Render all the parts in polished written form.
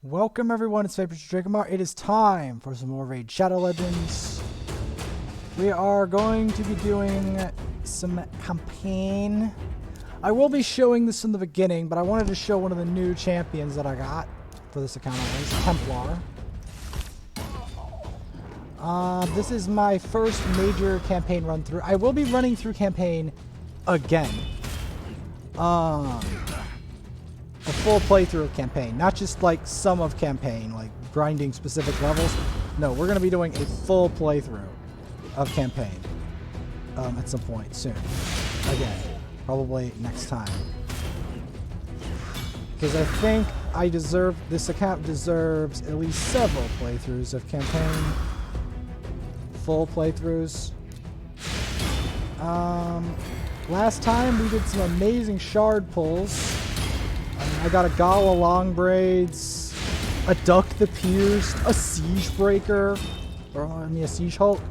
Welcome everyone, it's Vapor Drakomar. It is time for some more Raid Shadow Legends. We are going to be doing some campaign. I will be showing this in the beginning, but I wanted to show one of the new champions that I got for this account, Templar. This is my first major campaign run through. I will be running through campaign again. A full playthrough of campaign, not just like some of campaign, like grinding specific levels. No, we're going to be doing a full playthrough of campaign at some point soon. Again, probably next time. Because I think this account deserves at least several playthroughs of campaign. Full playthroughs. Last time we did some amazing shard pulls. I got a Gala Long Braids, a Duck the Pierced, a Siege Breaker, or I mean a Siege Hulk.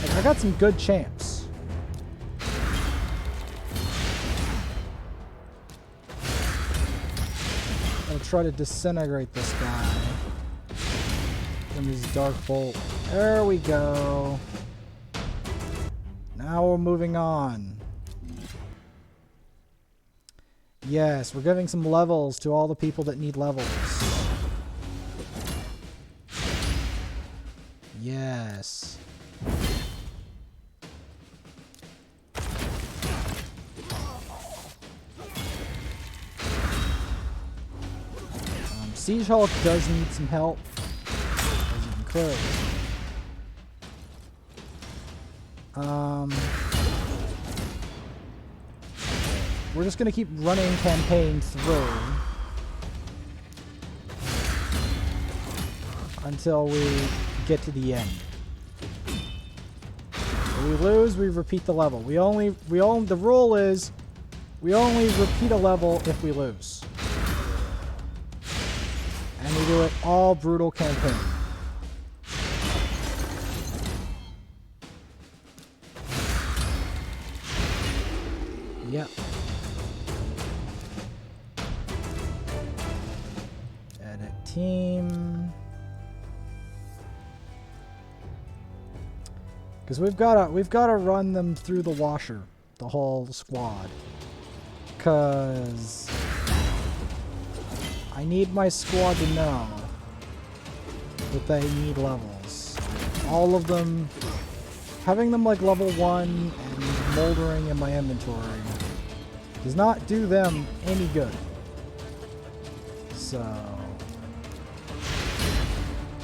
Like, I got some good champs. I'll try to disintegrate this guy from his Dark Bolt. There we go. Now we're moving on. Yes, we're giving some levels to all the people that need levels. Yes. Siege Hulk does need some help, as you can clearly see. We're just going to keep running campaign through until we get to the end. If we lose, we repeat the level. The rule is we only repeat a level if we lose. And we do it all brutal campaign. Yep. Team, because we've got to run them through the washer, the whole squad, because I need my squad to know that they need levels. All of them, having them like level 1 and moldering in my inventory does not do them any good. So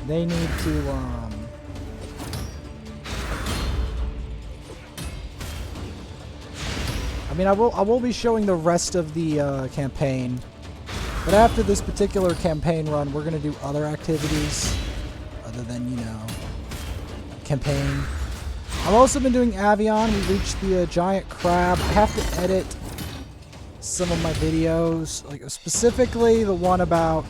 they need to, I mean, I will be showing the rest of the campaign, but after this particular campaign run, we're gonna do other activities other than, you know, campaign. I've also been doing Avion. We reached the giant crab. I have to edit some of my videos, like specifically the one about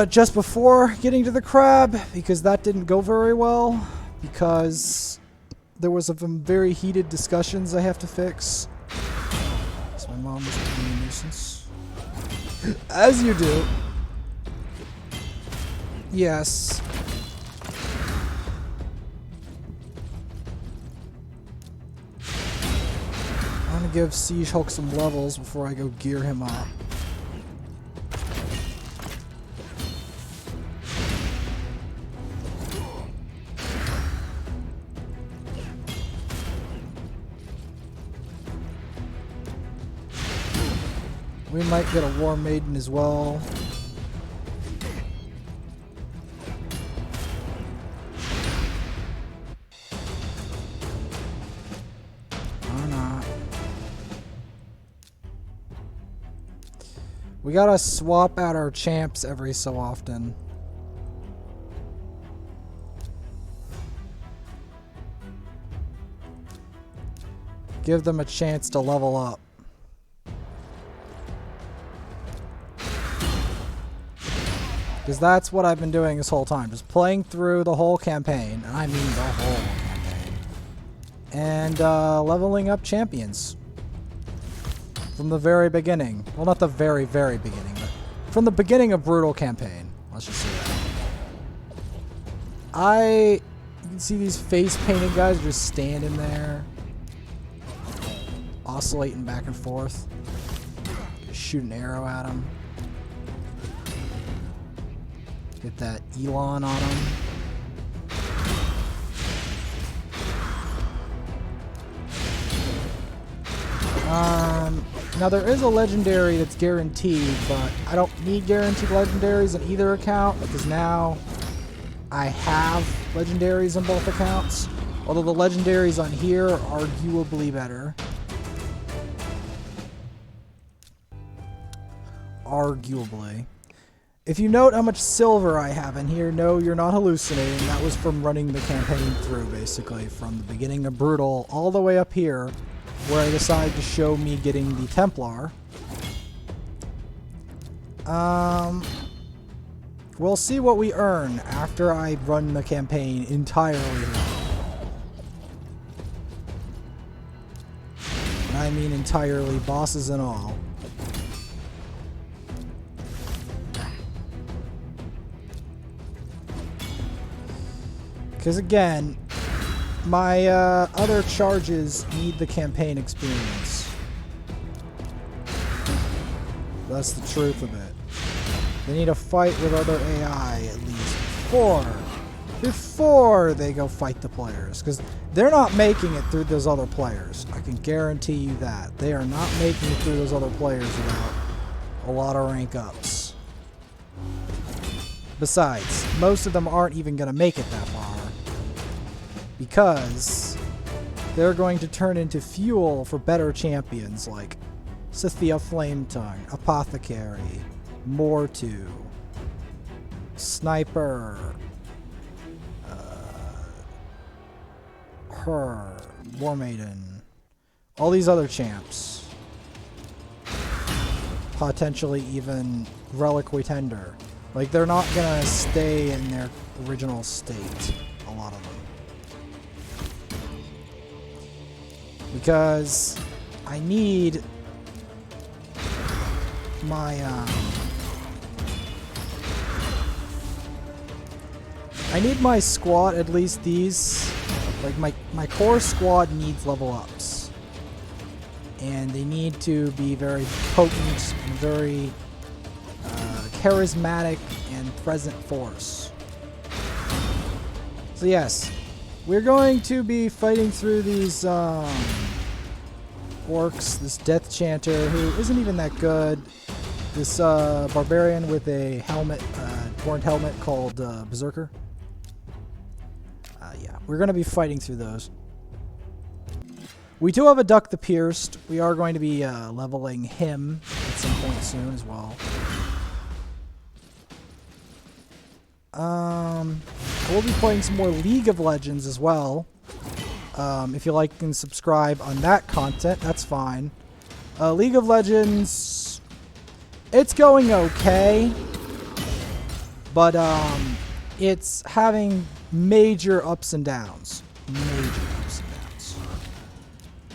just before getting to the crab, because that didn't go very well, because there was some very heated discussions I have to fix. So my mom was being a nuisance. As you do. Yes. I'm gonna give Siege Hulk some levels before I go gear him up. We might get a War Maiden as well. Or not. We gotta swap out our champs every so often. Give them a chance to level up. Because that's what I've been doing this whole time. Just playing through the whole campaign. And I mean the whole campaign. And leveling up champions. From the very beginning. Well, not the very, very beginning, but from the beginning of Brutal campaign. Let's just say that. You can see these face painted guys just standing there, oscillating back and forth. Shoot an arrow at them. Get that Elon on them. Now there is a legendary that's guaranteed, but I don't need guaranteed legendaries on either account because now I have legendaries on both accounts. Although the legendaries on here are arguably better. Arguably. If you note how much silver I have in here, no, you're not hallucinating. That was from running the campaign through, basically, from the beginning of Brutal all the way up here, where I decided to show me getting the Templar. We'll see what we earn after I run the campaign entirely. And I mean entirely, bosses and all. Because again, my other charges need the campaign experience. That's the truth of it. They need to fight with other AI at least before they go fight the players. Because they're not making it through those other players. I can guarantee you that. They are not making it through those other players without a lot of rank ups. Besides, most of them aren't even going to make it that far. Because they're going to turn into fuel for better champions like Scythia Flametongue, Apothecary, Mortu, Sniper, her, War Maiden, all these other champs. Potentially even Reliquary Tender. Like, they're not gonna stay in their original state, a lot of them. Because I need my squad, at least these, like my core squad needs level ups. And they need to be very potent and very charismatic and present force. So yes, we're going to be fighting through these orcs, this Death Chanter, who isn't even that good, this barbarian with a helmet, horned helmet called Berserker. Yeah, we're going to be fighting through those. We do have a Duck the Pierced. We are going to be leveling him at some point soon as well. We'll be playing some more League of Legends as well. If you like and subscribe on that content, that's fine. League of Legends, it's going okay, but it's having major ups and downs. Major ups and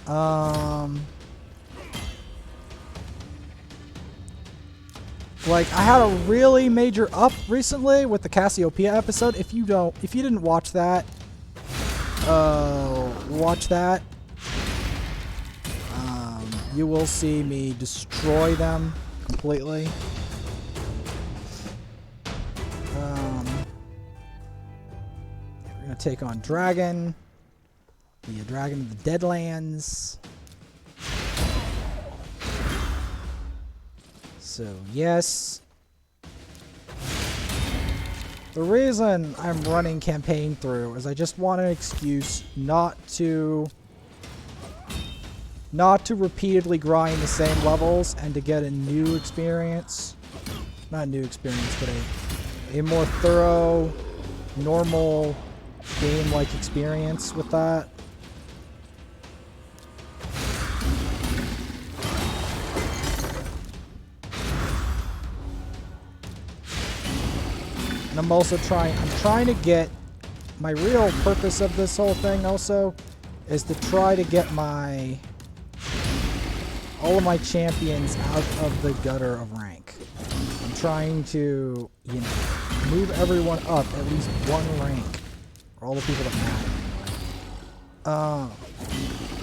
downs. Like, I had a really major up recently with the Cassiopeia episode. If you didn't watch that, watch that. You will see me destroy them completely. We're gonna take on Dragon, the Dragon of the Deadlands. So, yes. The reason I'm running campaign through is I just want an excuse not to repeatedly grind the same levels and to get a new experience. Not a new experience, but a more thorough, normal game-like experience with that. And I'm also trying to get, my real purpose of this whole thing also is to try to get all of my champions out of the gutter of rank. I'm trying to, you know, move everyone up at least one rank. Or all the people that matter.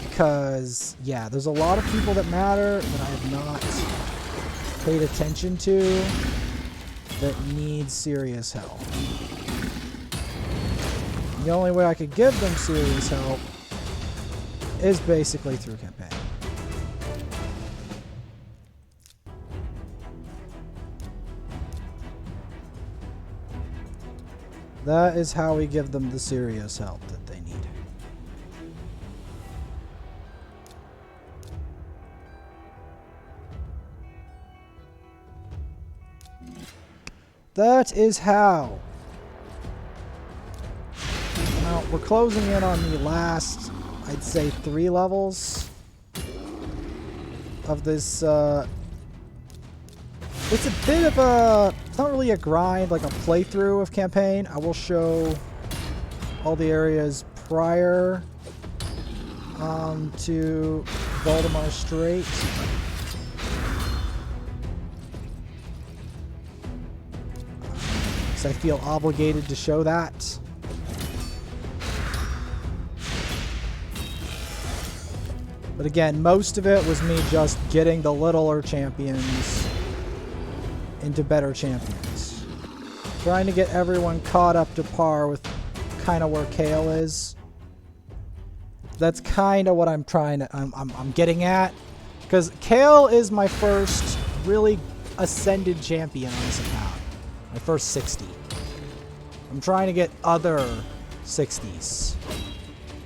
Because, yeah, there's a lot of people that matter that I have not paid attention to that need serious help. The only way I could give them serious help is basically through campaign. That is how we give them the serious help that they need. That is how. Now, we're closing in on the last, I'd say, 3 levels of this. It's a bit of a, it's not really a grind, like a playthrough of campaign. I will show all the areas prior to Valdemar Strait. Because I feel obligated to show that. But again, most of it was me just getting the littler champions into better champions. Trying to get everyone caught up to par with kind of where Kael is. That's kind of what I'm trying to, I'm getting at. Because Kael is my first really ascended champion on this account. My first 60. I'm trying to get other 60s.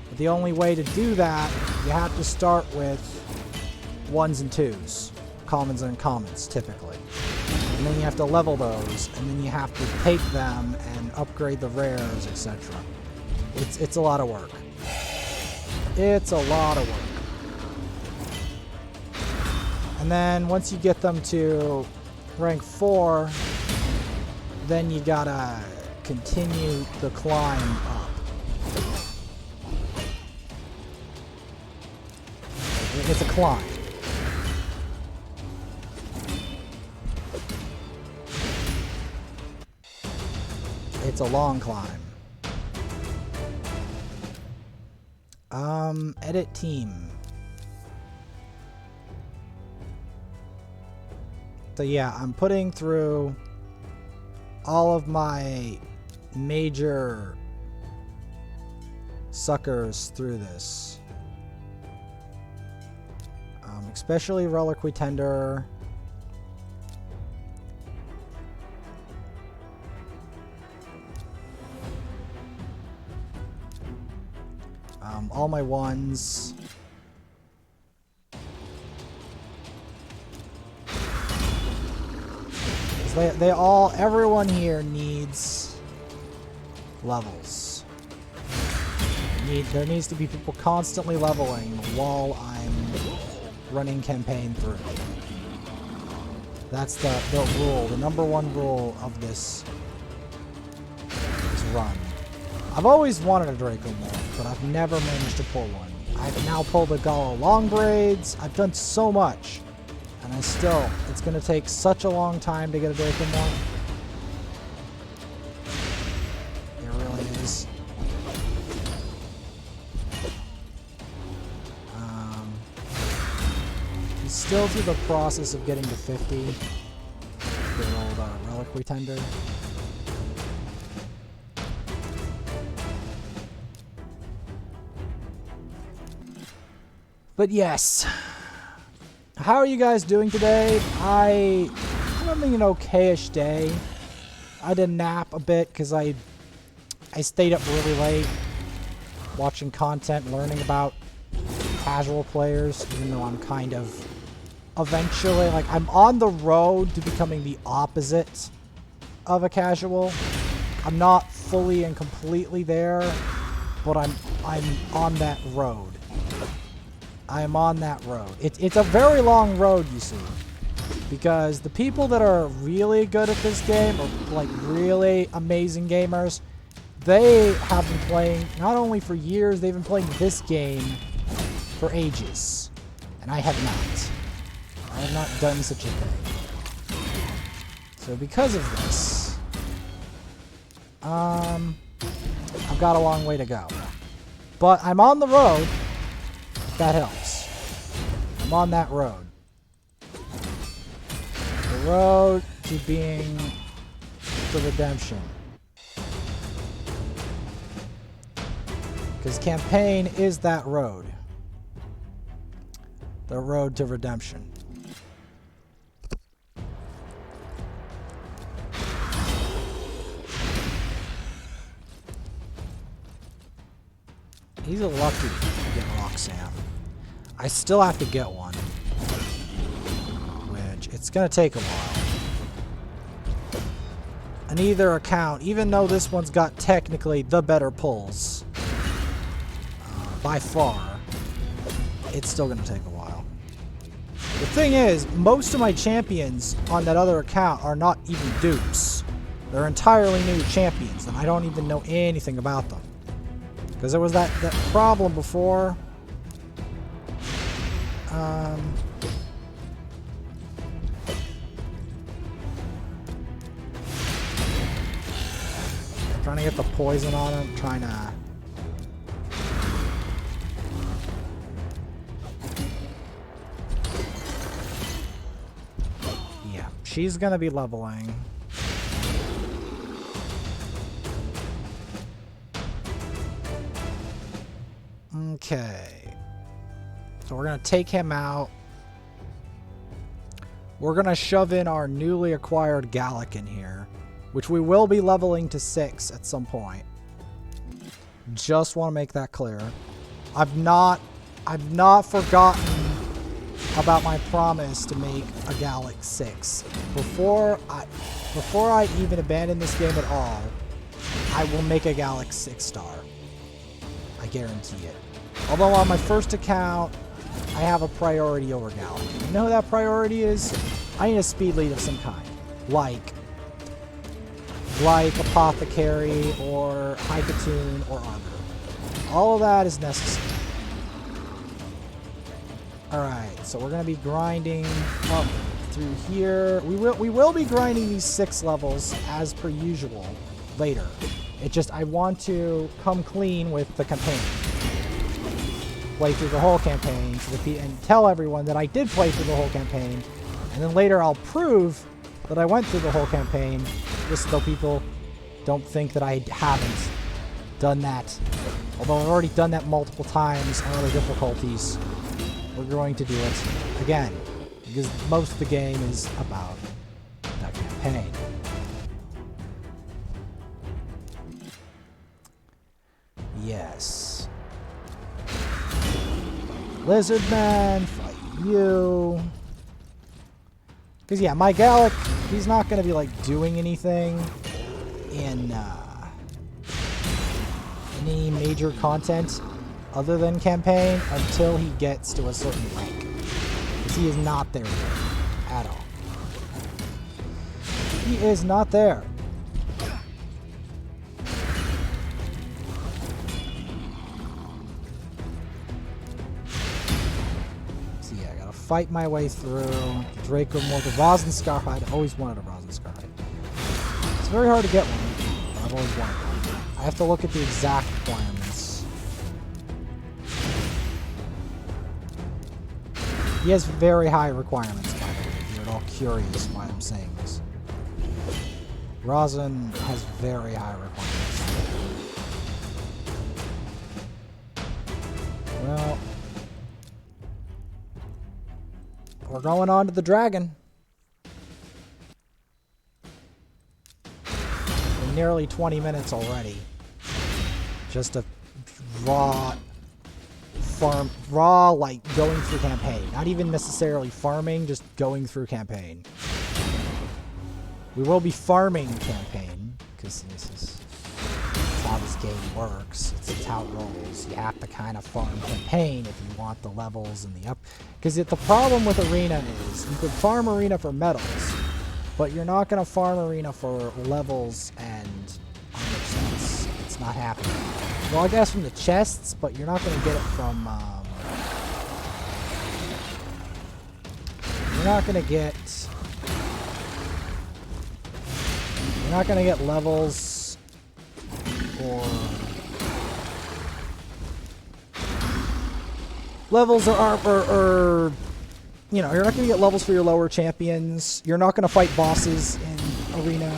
But the only way to do that, you have to start with 1s and 2s. Commons and uncommons, typically. And then you have to level those, and then you have to take them and upgrade the rares, etc. It's a lot of work. It's a lot of work. And then once you get them to rank 4, then you gotta continue the climb up. It's a climb. It's a long climb. Edit team. So yeah, I'm putting through all of my major suckers through this. Especially Reliquary Tender. All my 1s. Everyone here needs levels. There needs to be people constantly leveling while I'm running campaign through. That's the rule, the #1 rule of this run. I've always wanted a Draco Morph, but I've never managed to pull one. I've now pulled the Gala Long Braids. I've done so much. And it's going to take such a long time to get a Draco Morph. It really is. He's still through the process of getting to 50. Good old Reliquary Tender. But yes, how are you guys doing today? I'm having an okay-ish day. I did nap a bit because I stayed up really late watching content, learning about casual players, even though I'm kind of eventually, like, I'm on the road to becoming the opposite of a casual. I'm not fully and completely there, but I'm on that road. I am on that road. It's a very long road, you see. Because the people that are really good at this game, or like really amazing gamers, they have been playing, not only for years, they've been playing this game for ages. And I have not. I have not done such a thing. So because of this, I've got a long way to go. But I'm on the road. That helps. I'm on that road. The road to being the redemption. Because campaign is that road. The road to redemption. He's lucky to get Roxanne. I still have to get one. Which, it's going to take a while. On either account, even though this one's got technically the better pulls, by far, it's still going to take a while. The thing is, most of my champions on that other account are not even dupes. They're entirely new champions, and I don't even know anything about them. Because there was that problem before. Trying to get the poison on him, trying to... Yeah, she's gonna be leveling. Okay. So we're going to take him out. We're going to shove in our newly acquired Gallic in here, which we will be leveling to 6 at some point. Just want to make that clear. I've not forgotten about my promise to make a Gallic 6. Before I even abandon this game at all, I will make a Gallic 6-star. I guarantee it. Although on my first account, I have a priority over Gallic. You know who that priority is? I need a speed lead of some kind. Like Apothecary, or Hikatoon, or Arbiter. All of that is necessary. Alright, so we're going to be grinding up through here. We will be grinding these 6 levels as per usual later. It just, I want to come clean with the campaign. Play through the whole campaign and tell everyone that I did play through the whole campaign. And then later I'll prove that I went through the whole campaign, just so people don't think that I haven't done that. Although I've already done that multiple times on other difficulties, we're going to do it again. Because most of the game is about that campaign. Yes. Lizard Man, fight you. Because yeah, my Gallic, he's not going to be like doing anything in any major content other than campaign until he gets to a certain rank. Because he is not there yet at all. He is not there. Fight my way through Draco Mortar. Rosenscarhide. I always wanted a Rosenscarhide. It's very hard to get one, but I've always wanted one. I have to look at the exact requirements. He has very high requirements, by the way, if you're at all curious why I'm saying this. Rosin has very high requirements. Well... we're going on to the dragon. We're nearly 20 minutes already. Just a raw like going through campaign. Not even necessarily farming, just going through campaign. We will be farming campaign, because this is how this game works. It's how it rolls. You have to kind of farm campaign if you want the levels and the up. Because the problem with Arena is you could farm Arena for medals, but you're not going to farm Arena for levels and armor sets. It's not happening. Well, I guess from the chests, but you're not going to get it from... you're not going to get You're not going to get levels or... Levels or you know, you're not going to get levels for your lower champions. You're not going to fight bosses in Arena.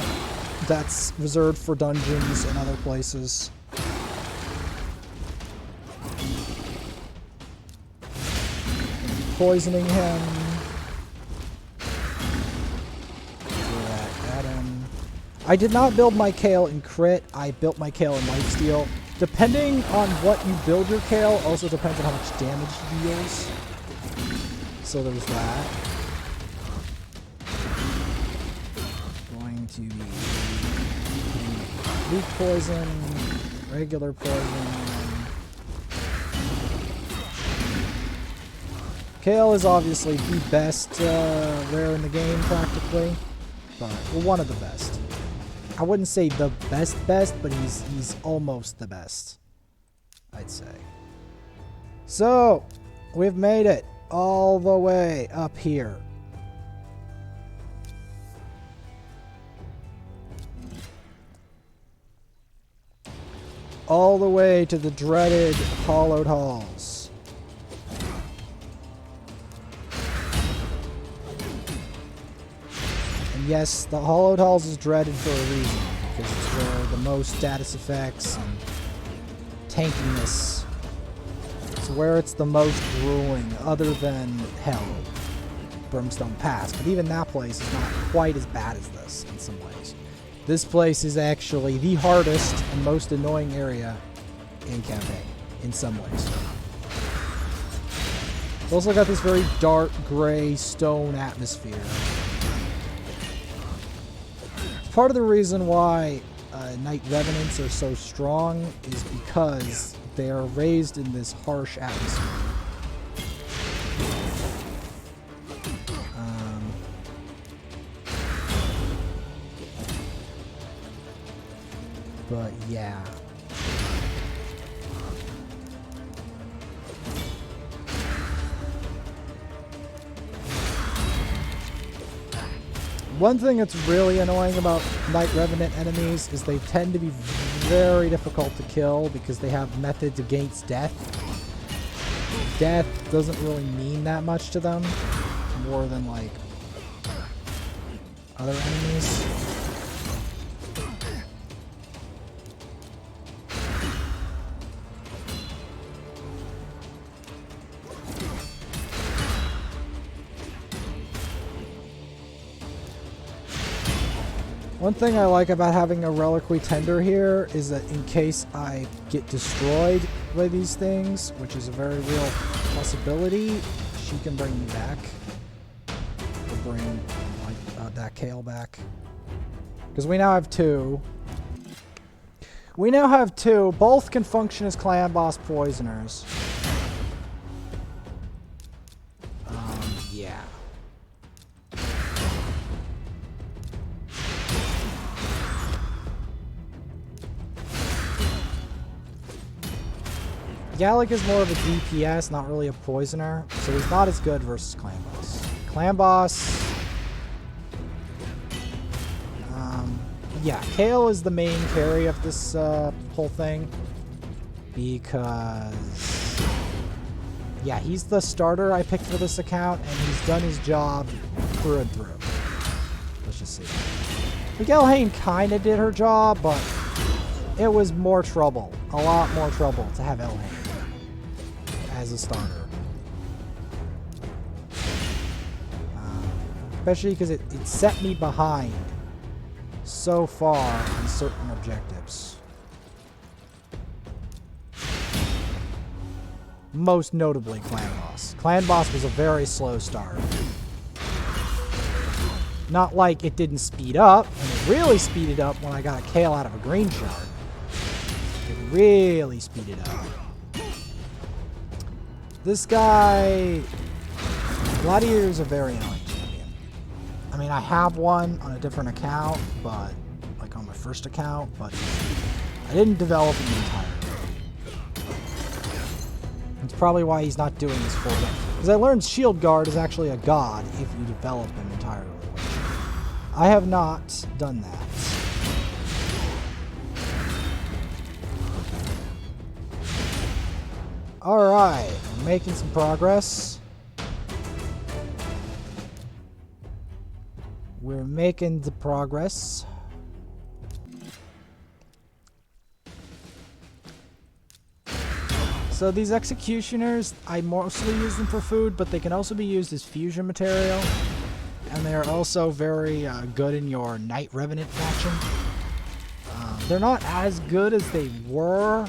That's reserved for dungeons and other places. Poisoning him. At him. I did not build my Kale in crit. I built my Kale in lifesteal. Depending on what you build your Kale, also depends on how much damage he deals. So there's that. Going to be weak poison, regular poison. Kale is obviously the best rare in the game, practically, but well, one of the best. I wouldn't say the best, but he's almost the best, I'd say. So, we've made it all the way up here. All the way to the dreaded Hollowed Halls. And yes, the Hollowed Halls is dreaded for a reason, because it's where the most status effects and tankiness. It's where it's the most grueling, other than Hell, Brimstone Pass. But even that place is not quite as bad as this in some ways. This place is actually the hardest and most annoying area in campaign, in some ways. It's also got this very dark, gray, stone atmosphere. Part of the reason why Night Revenants are so strong is because they are raised in this harsh atmosphere. But yeah. One thing that's really annoying about Night Revenant enemies is they tend to be very difficult to kill because they have methods against death. Death doesn't really mean that much to them, more than like other enemies. One thing I like about having a Reliquary Tender here is that in case I get destroyed by these things, which is a very real possibility, she can bring me back. Or bring that Kale back. Because we now have two. We now have two. Both can function as clan boss poisoners. Yeah. Gallic is more of a DPS, not really a poisoner, so he's not as good versus Clan Boss. Clan Boss... yeah, Kale is the main carry of this whole thing, because... yeah, he's the starter I picked for this account, and he's done his job through and through. Let's just see. Miguel Hayne kind of did her job, but it was more trouble. A lot more trouble to have Elhain as a starter. Especially because it set me behind so far on certain objectives. Most notably Clan Boss. Clan Boss was a very slow start. Not like it didn't speed up, and it really speeded up when I got a Kale out of a green shard. It really speeded up. This guy... Gladiator is a very annoying champion. I mean, I have one on a different account, but... like on my first account, but... I didn't develop him entirely. That's probably why he's not doing his full game. Because I learned Shield Guard is actually a god if you develop him entirely. I have not done that. Alright, we're making some progress. We're making the progress. So these executioners, I mostly use them for food, but they can also be used as fusion material. And they are also very good in your Knight Revenant faction. They're not as good as they were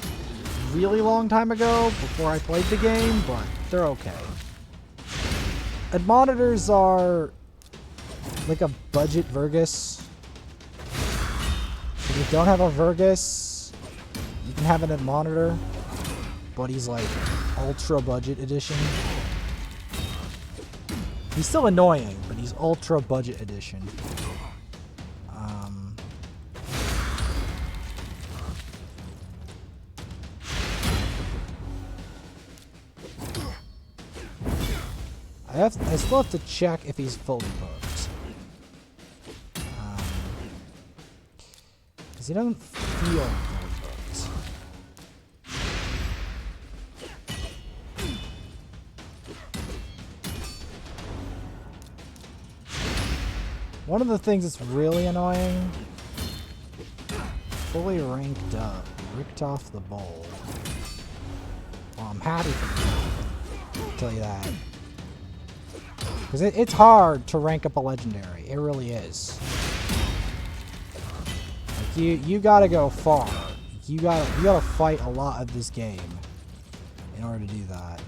really long time ago before I played the game, but they're okay. Admonitors are like a budget Vergus. If you don't have a Vergus, you can have an Admonitor, but he's like ultra budget edition. He's still annoying, but he's ultra budget edition. I still have to check if he's fully booked. Because he doesn't feel fully booked. One of the things that's really annoying, fully ranked up, ripped off the bowl. Well, I'm happy for you, I'll tell you that. Because it's hard to rank up a legendary. It really is. Like you gotta go far. You gotta fight a lot of this game in order to do that.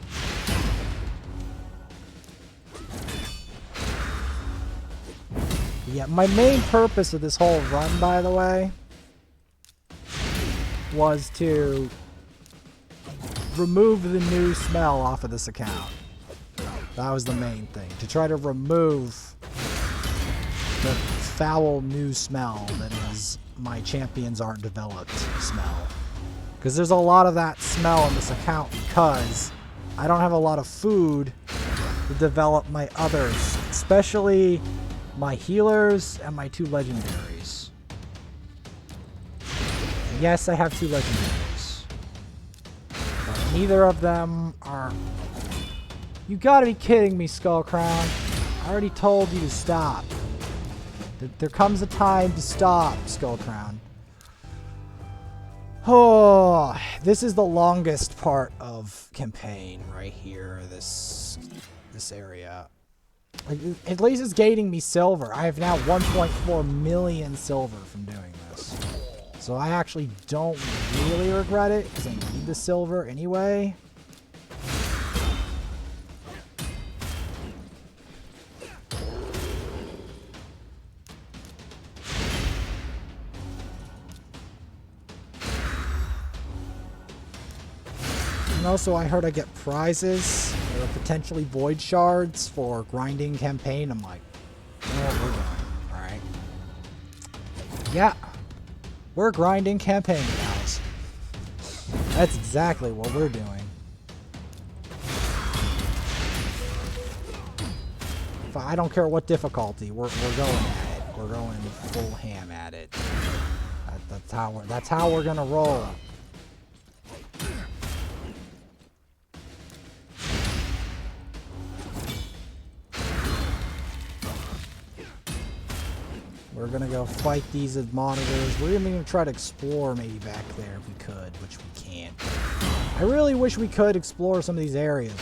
Yeah, my main purpose of this whole run, by the way, was to remove the new smell off of this account. That was the main thing. To try to remove the foul new smell that is my champions aren't developed smell. Because there's a lot of that smell in this account because I don't have a lot of food to develop my others. Especially my healers and my 2 legendaries. And yes, I have 2 legendaries. But neither of them are... You gotta be kidding me, Skullcrown. I already told you to stop. There comes a time to stop, Skullcrown. Oh, this is the longest part of campaign right here, this area. Like, at least it's gating me silver. I have now 1.4 million silver from doing this. So I actually don't really regret it, because I need the silver anyway. And also, I heard I get prizes or potentially void shards for grinding campaign. I'm like, you know what we're doing, alright? Yeah, we're grinding campaign, guys. That's exactly what we're doing. I don't care what difficulty, we're going at it. We're going full ham at it. That's how we're gonna roll. We're gonna go fight these Admonitors. We're even gonna try to explore maybe back there if we could, which we can't. I really wish we could explore some of these areas.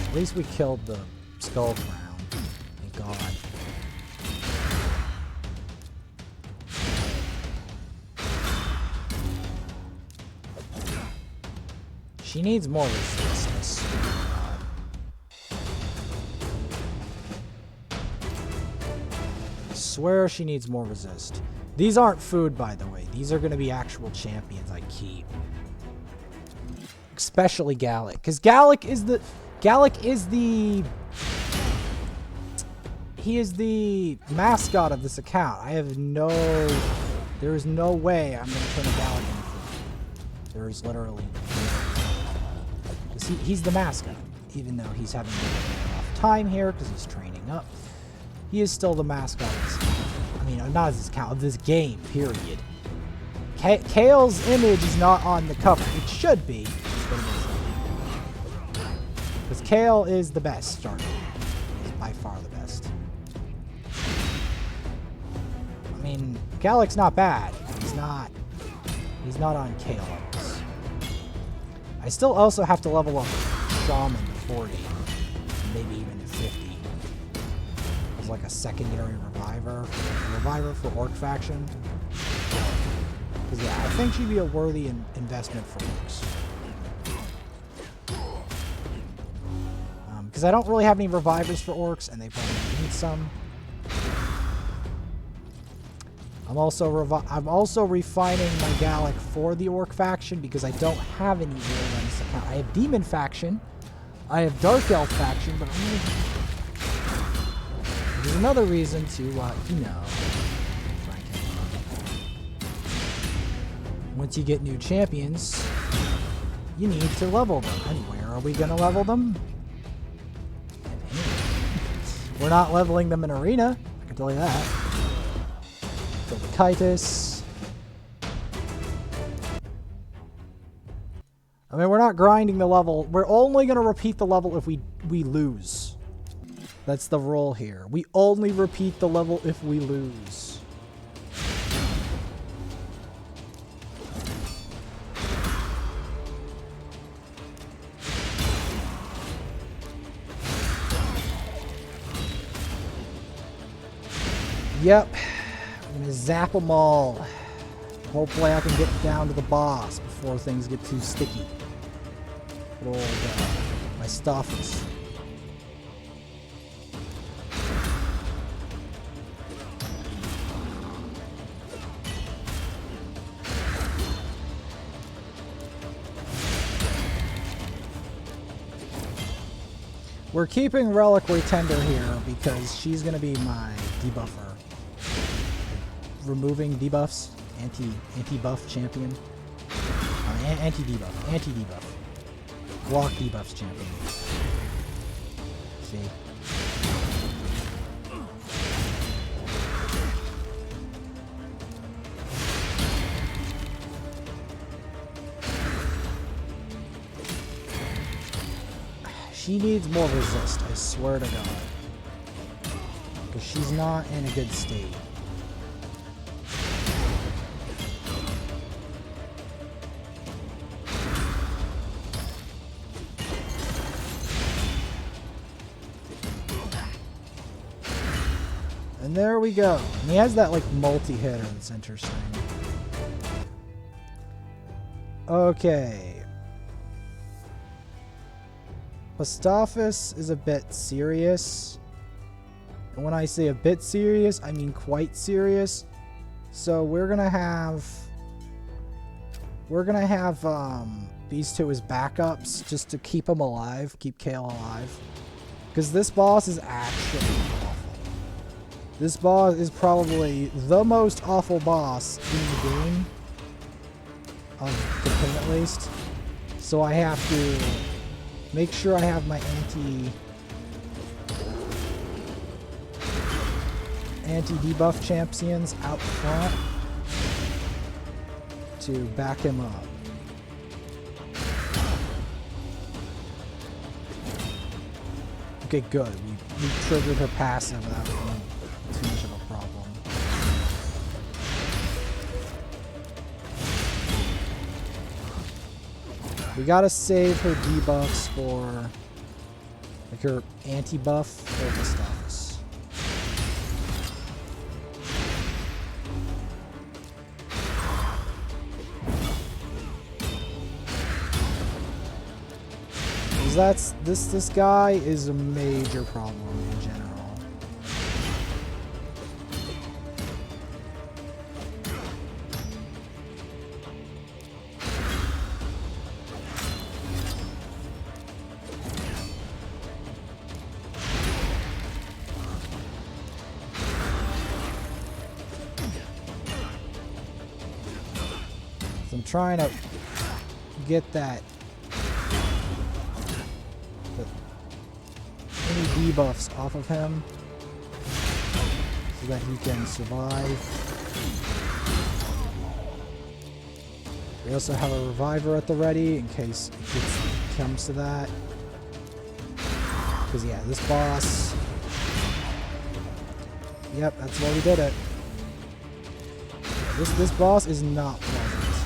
At least we killed the Skullcrown. Thank God. She needs more resistance. I swear she needs more resist. These aren't food, by the way. These are going to be actual champions I keep. Especially Gallic. Because Gallic is the... He is the mascot of this account. I have no... There is no way I'm going to turn a Gallic into food. There is literally... He's the mascot, even though he's having a rough time here because he's training up. He is still the mascot. mean, not as this count, of this game, period. Kale's image is not on the cover. It should be, but it isn't. Because Kale is the best starter. He's by far the best. I mean, Gallic's not bad. He's not on Kale levels. I still also have to level up Shaman to 40. Maybe even to 50. As like a secondary reviver. For Orc faction. Because yeah, I think she'd be a worthy investment for Orcs. Because I don't really have any revivers for Orcs, and they probably need some. I'm also refining my Gallic for the Orc faction because I don't have any real on this account. I have Demon faction, I have Dark Elf faction, but there's another reason to, once you get new champions, you need to level them. And where are we going to level them? We're not leveling them in Arena, I can tell you that. Titus. I mean, we're not grinding the level. We're only going to repeat the level if we lose. That's the rule here. We only repeat the level if we lose. Yep. I'm gonna zap them all. Hopefully I can get down to the boss before things get too sticky. Good old, my stuff is... We're keeping Reliquary Tender here because she's gonna be my debuffer. Removing debuffs, anti-buff champion, anti-debuff, block debuffs champion. See, she needs more resist. I swear to God, because she's not in a good state. And there we go. And he has that like multi-hitter that's interesting. Okay. Astophis is a bit serious. And when I say a bit serious, I mean quite serious. So we're gonna have these two as backups just to keep him alive, keep Kale alive. Because this boss is actually awful. This boss is probably the most awful boss in the game. Of the pin at least. So I have to make sure I have my anti-debuff champions out front to back him up. Okay, good. We triggered her passive without being too much of a problem. We gotta save her debuffs for like her anti-buff for the stuffs. Because this guy is a major problem in general. So I'm trying to get that any debuffs off of him. so that he can survive. We also have a reviver at the ready in case it comes to that. Because yeah, this boss... Yep, that's why we did it. This boss is not pleasant.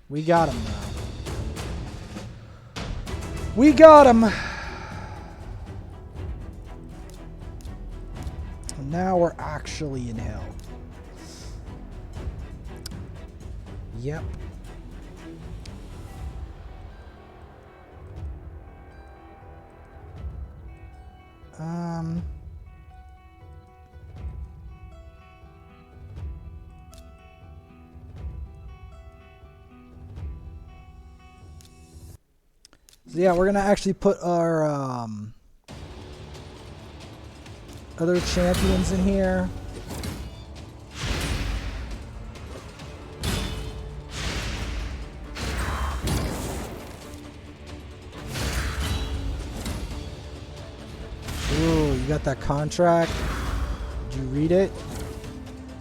We got him though. We got him! And now we're actually in hell. Yep. So yeah, we're gonna actually put our other champions in here. Ooh, you got that contract? Did you read it?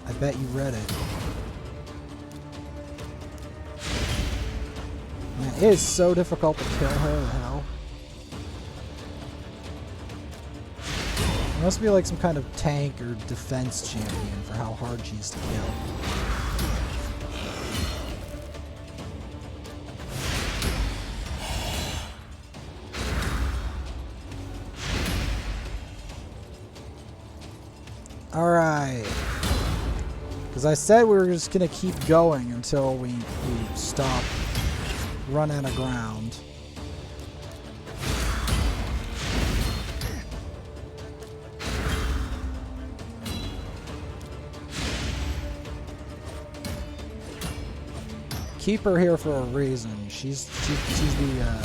I bet you read it. Man, it is so difficult to kill her, the hell. It must be like some kind of tank or defense champion for how hard she is to kill. Alright. Because I said we were just going to keep going until we stop, run out of ground. Keep her here for a reason. She's the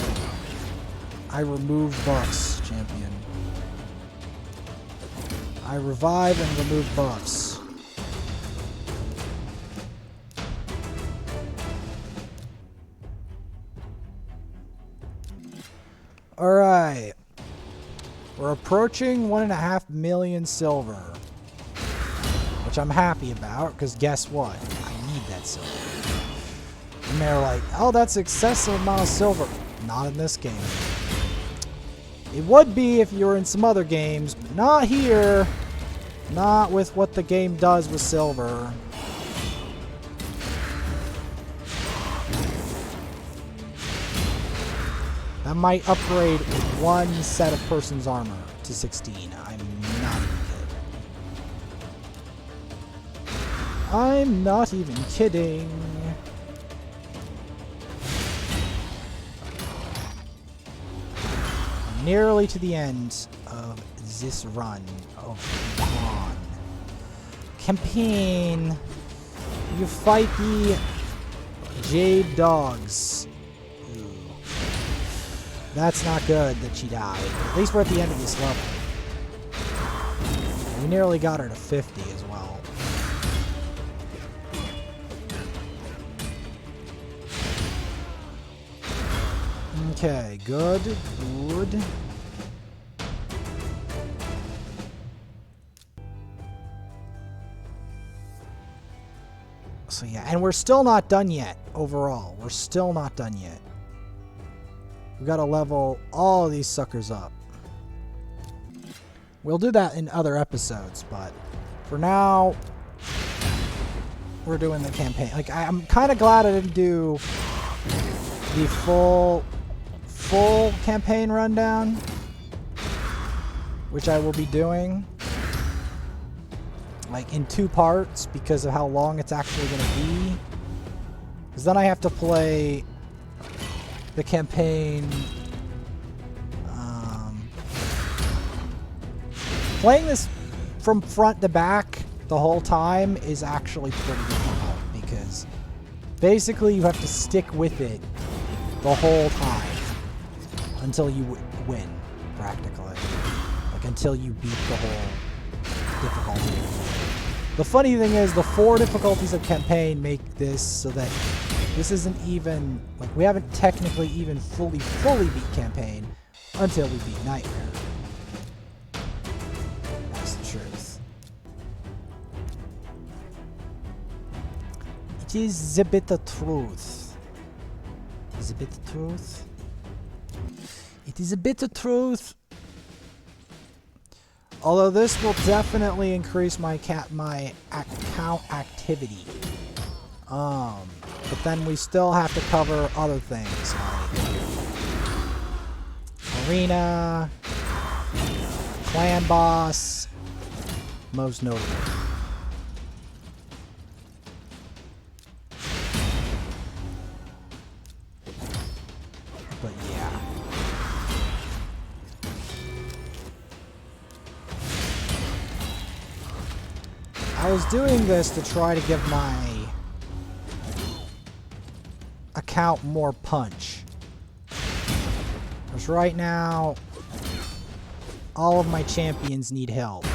I remove buffs champion. I revive and remove buffs. Alright. We're approaching 1.5 million silver. Which I'm happy about, because guess what? I need that silver. And they're like, oh, that's excessive amount of silver. Not in this game. It would be if you were in some other games, but not here. Not with what the game does with silver. That might upgrade one set of person's armor to 16. I'm not even kidding. I'm not even kidding. Nearly to the end of this run of Dawn. Campaign. You fight the Jade Dogs. Ooh. That's not good that she died. At least we're at the end of this level. We nearly got her to 50 as well. Okay, good, good. So yeah, and we're still not done yet, overall. We're still not done yet. We've got to level all of these suckers up. We'll do that in other episodes, but for now, we're doing the campaign. Like, I'm kind of glad I didn't do the full campaign rundown, which I will be doing like in 2 parts because of how long it's actually going to be, because then I have to play the campaign. Playing this from front to back the whole time is actually pretty difficult because basically you have to stick with it the whole time until you win, practically. Like, until you beat the whole difficulty. The funny thing is, the 4 difficulties of campaign make this so that this isn't even, like, we haven't technically even fully beat campaign until we beat Nightmare. It is the bitter truth. Is it bitter truth? It is a bitter truth. Although this will definitely increase my account activity. But then we still have to cover other things like arena, clan boss, most notable. But yeah. I was doing this to try to give my account more punch. Because right now, all of my champions need help.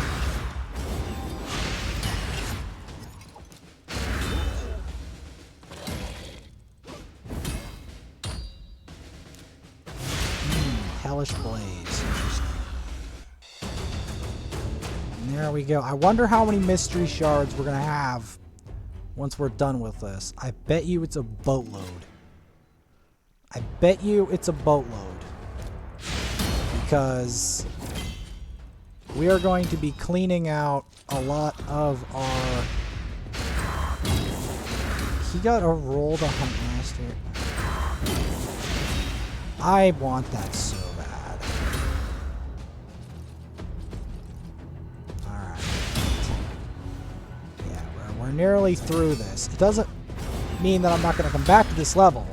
Hellish Blaze. Interesting. And there we go. I wonder how many mystery shards we're going to have once we're done with this. I bet you it's a boatload. I bet you it's a boatload. Because we are going to be cleaning out a lot of our... He got a roll to Hunt Master. I want that so bad. Alright. Yeah, we're nearly through this. It doesn't mean that I'm not going to come back to this level.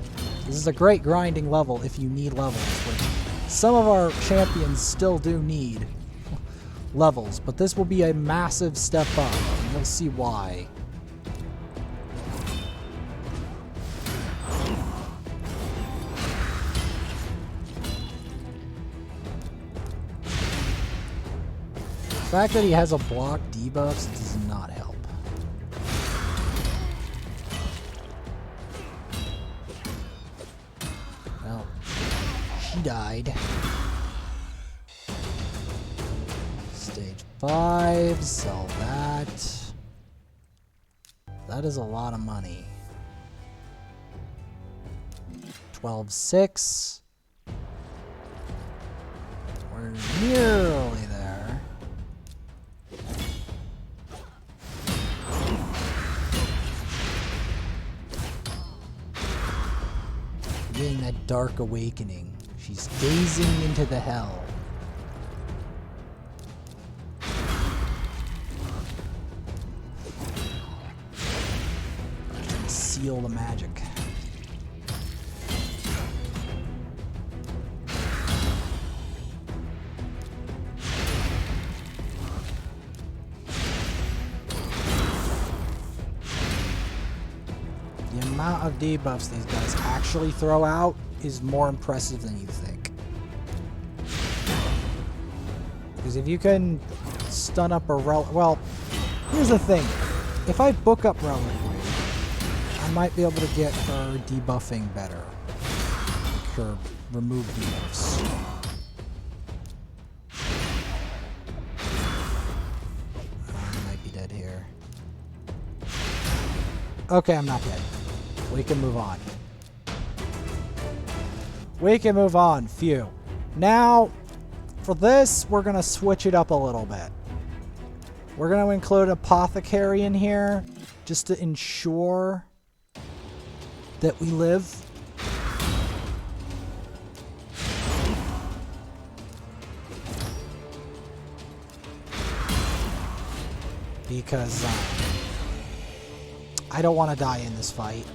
This is a great grinding level if you need levels, which some of our champions still do need levels, but this will be a massive step up, and you'll see why. The fact that he has a block debuffs does not help. Well, she died. Stage 5, sell that. That is a lot of money. 12.6. We're nearly there. Getting that dark awakening. She's gazing into the hell. Seal the magic. The amount of debuffs these guys actually throw out is more impressive than you think. Because if you can stun up a relic... Well, here's the thing. If I book up Reliquary, I might be able to get her debuffing better. Like her remove debuffs. I might be dead here. Okay, I'm not dead. We can move on. We can move on. Phew. Now, for this, we're going to switch it up a little bit. We're going to include Apothecary in here just to ensure that we live. Because I don't want to die in this fight.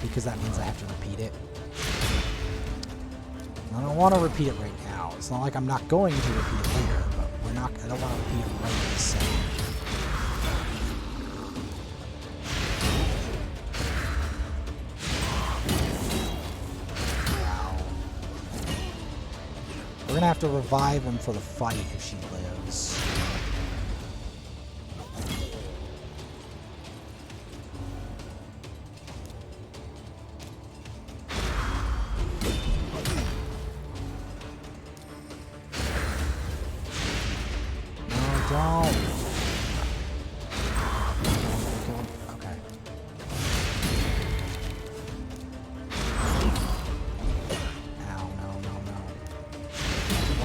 Because that means I have to repeat it. I don't want to repeat it right now. It's not like I'm not going to repeat it later, but I don't want to repeat it right this second. Wow. We're going to have to revive him for the fight if she lives.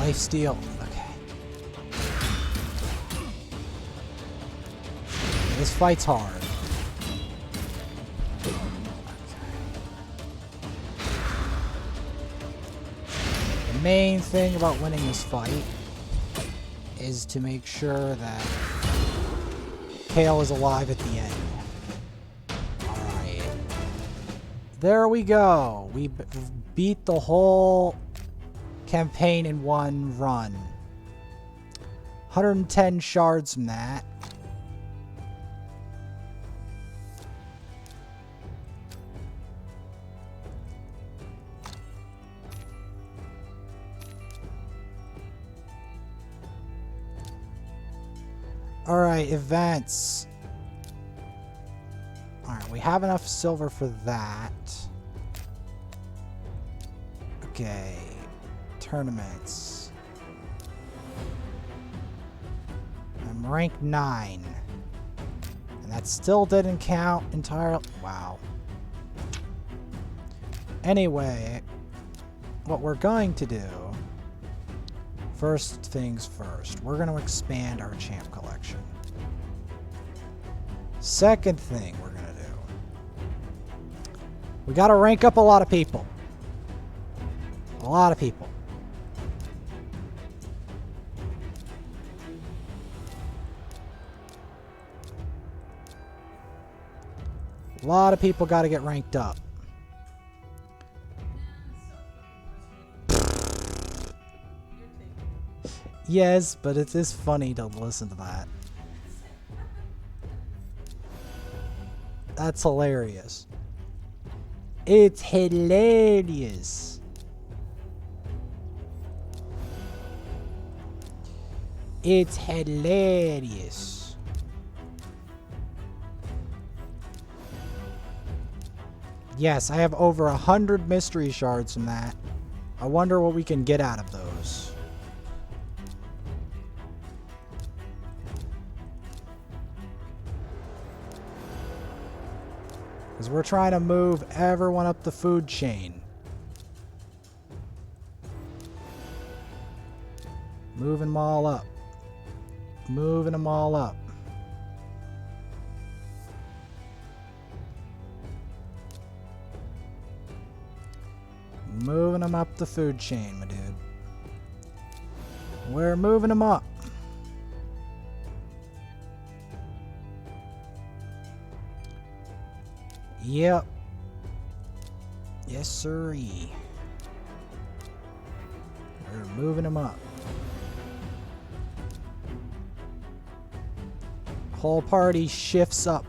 Lifesteal. Okay. This fight's hard. The main thing about winning this fight is to make sure that Kale is alive at the end. Alright. There we go. We beat the whole campaign in one run. 110 shards from that. Alright, events. Alright, we have enough silver for that. Okay. Tournaments. I'm rank 9. And that still didn't count entirely. Wow. Anyway, what we're going to do, first things first, we're going to expand our champ collection. Second thing we're going to do, we got to rank up a lot of people. A lot of people. A lot of people got to get ranked up. Yes, but it is funny to listen to that. That's hilarious. It's hilarious. It's hilarious. Yes, I have over 100 mystery shards from that. I wonder what we can get out of those. Because we're trying to move everyone up the food chain. Moving them all up. Moving them all up. Moving them up the food chain, my dude. We're moving them up. Yep. Yes, sirree. We're moving them up. Whole party shifts up.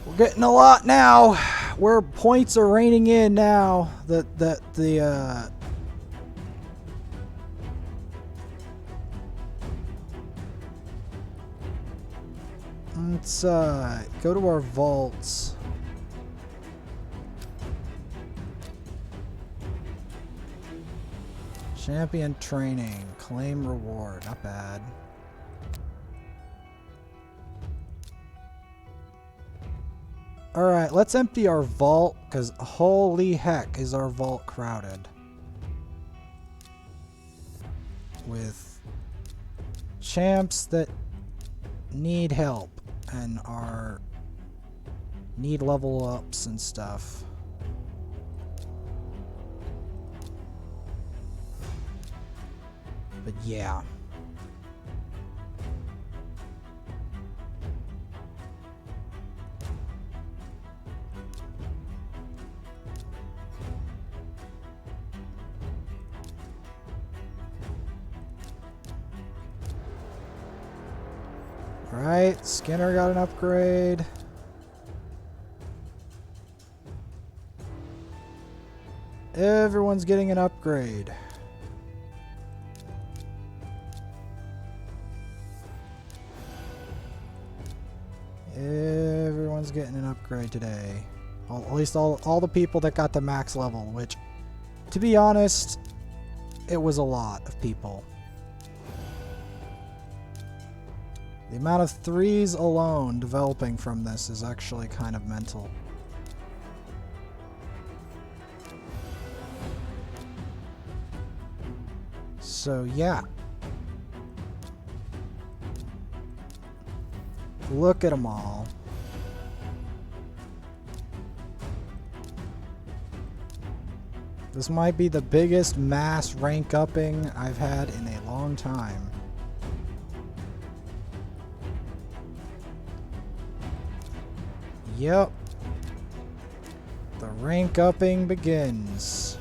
We're getting a lot now. Where points are raining in now. Let's go to our vaults. Champion training, claim reward, not bad. Alright, let's empty our vault, because holy heck is our vault crowded. With champs that need help and need level ups and stuff. But yeah. Alright, Skinner got an upgrade. Everyone's getting an upgrade. Everyone's getting an upgrade today. Well, at least all the people that got the max level, which, to be honest, it was a lot of people. The amount of 3s alone developing from this is actually kind of mental. So, yeah. Look at them all. This might be the biggest mass rank upping I've had in a long time. Yep. The rank upping begins.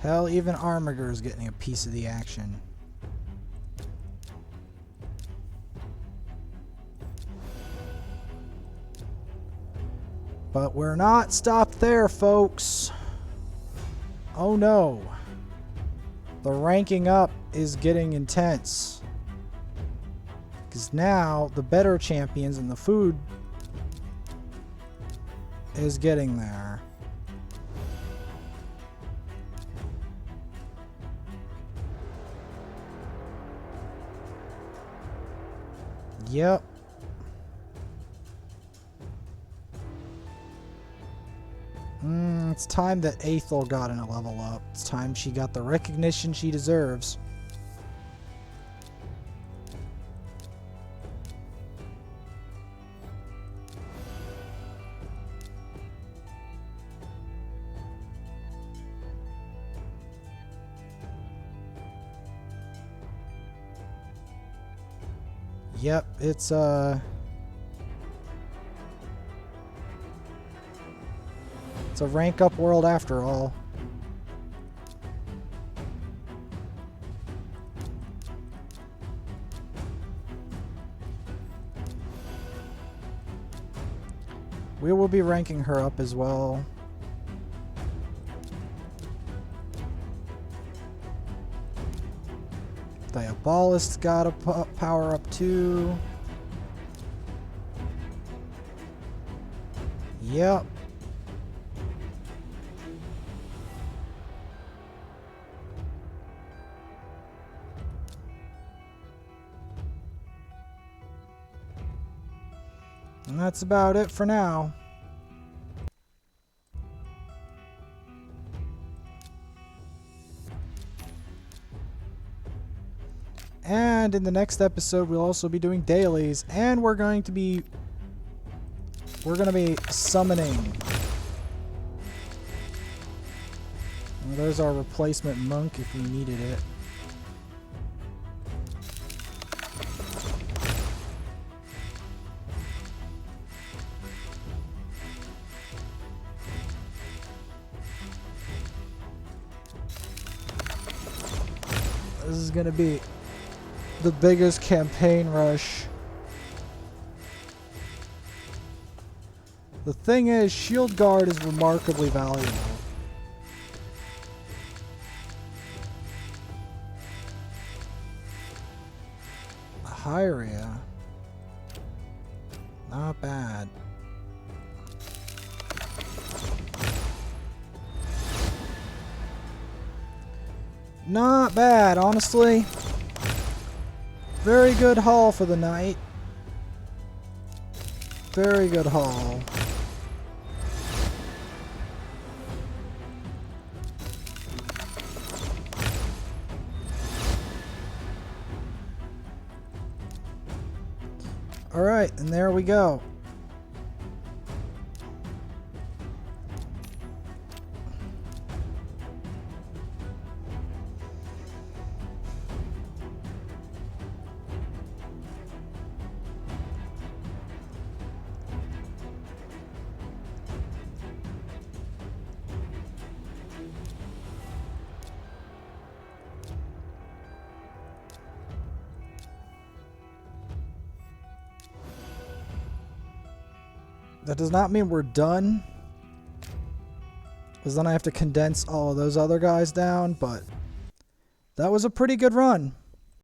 Hell, even Armiger's getting a piece of the action. But we're not stopped there, folks. Oh no. The ranking up is getting intense. Because now the better champions and the food is getting there. Yep. It's time that Aethel got in a level up. It's time she got the recognition she deserves. Yep, it's a rank up world after all. We will be ranking her up as well. Diabolist's got a power up too. Yep. And that's about it for now. And in the next episode, we'll also be doing dailies, and we're going to be summoning. Well, there's our replacement monk if we needed it. This is going to be the biggest campaign rush. The thing is, Shield Guard is remarkably valuable. Hyria. Not bad. Not bad, honestly. Very good haul for the night. Very good haul. Alright, and there we go. That does not mean we're done, because then I have to condense all of those other guys down, but that was a pretty good run.